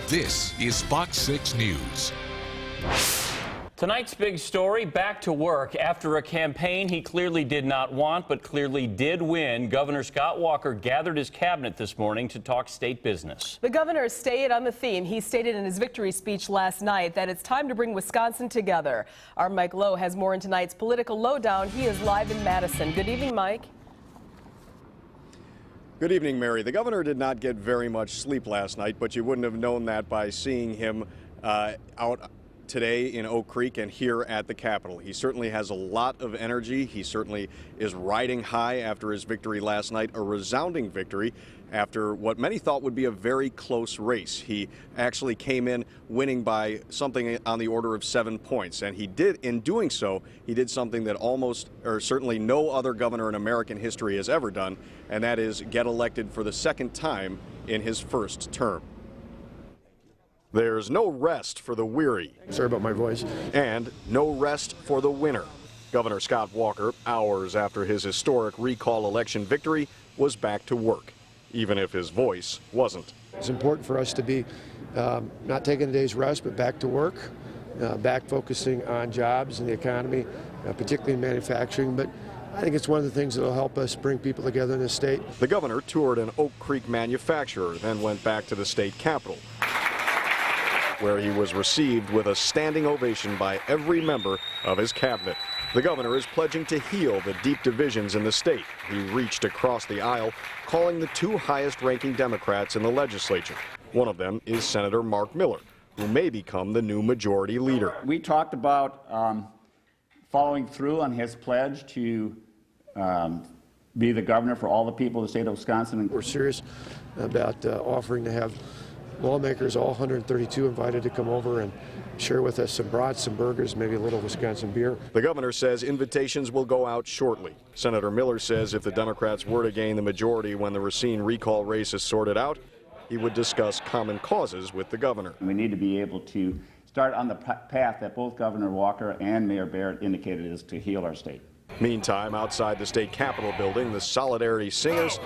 This is Fox 6 News. Tonight's big story, back to work. After a campaign he clearly did not want, but clearly did win, Governor Scott Walker gathered his cabinet this morning to talk state business. The governor stayed on the theme. He stated in his victory speech last night that it's time to bring Wisconsin together. Our Mike Lowe has more in tonight's political lowdown. He is live in Madison. Good evening, Mike. Good evening, Mary. The governor did not get very much sleep last night, but you wouldn't have known that by seeing him out today in Oak Creek and here at the Capitol. He certainly has a lot of energy. He certainly is riding high after his victory last night, a resounding victory after what many thought would be a very close race. He actually came in winning by something on the order of 7 points, and he did, in doing so, he did something that almost, or certainly no other governor in American history has ever done, and that is get elected for the second time in his first term. There's no rest for the weary. Sorry about my voice. And no rest for the winner. Governor Scott Walker, hours after his historic recall election victory, was back to work, even if his voice wasn't. It's important for us to be not taking a day's rest, but back to work, back focusing on jobs and the economy, particularly in manufacturing. But I think it's one of the things that will help us bring people together in this state. The governor toured an Oak Creek manufacturer, then went back to the state capitol, where he was received with a standing ovation by every member of his cabinet. The governor is pledging to heal the deep divisions in the state. He reached across the aisle, calling the two highest-ranking Democrats in the legislature. One of them is Senator Mark Miller, who may become the new majority leader. We talked about following through on his pledge to be the governor for all the people of the state of Wisconsin. We're serious about offering to have lawmakers, all 132, invited to come over and share with us some brats, some burgers, maybe a little Wisconsin beer. The governor says invitations will go out shortly. Senator Miller says if the Democrats were to gain the majority when the Racine recall race is sorted out, he would discuss common causes with the governor. We need to be able to start on the path that both Governor Walker and Mayor Barrett indicated is to heal our state. Meantime, outside the state capitol building, the Solidarity Singers,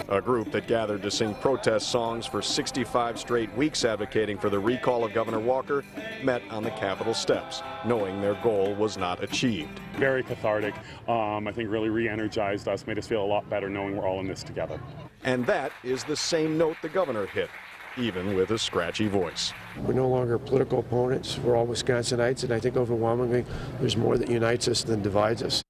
a group that gathered to sing protest songs for 65 straight weeks advocating for the recall of Governor Walker, met on the Capitol steps, knowing their goal was not achieved. Very cathartic. I think really re-energized us, made us feel a lot better knowing we're all in this together. And that is the same note the governor hit, even with a scratchy voice. We're no longer political opponents. We're all Wisconsinites, and I think overwhelmingly there's more that unites us than divides us.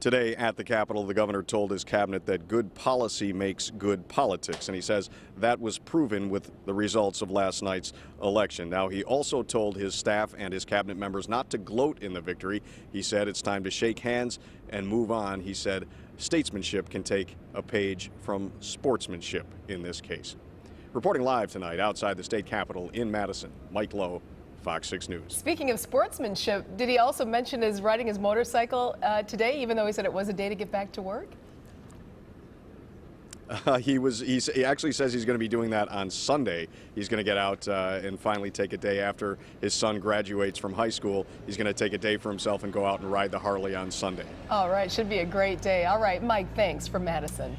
Today at the Capitol, the governor told his cabinet that good policy makes good politics, and he says that was proven with the results of last night's election. Now, he also told his staff and his cabinet members not to gloat in the victory. He said it's time to shake hands and move on. He said statesmanship can take a page from sportsmanship in this case. Reporting live tonight outside the state capitol in Madison, Mike Lowe, Fox 6 News. Speaking of sportsmanship, did he also mention his riding his motorcycle today, even though he said it was a day to get back to work? He actually says he's going to be doing that on Sunday. He's going to get out and finally take a day after his son graduates from high school. He's going to take a day for himself and go out and ride the Harley on Sunday. All right, should be a great day. All right, Mike, thanks from Madison.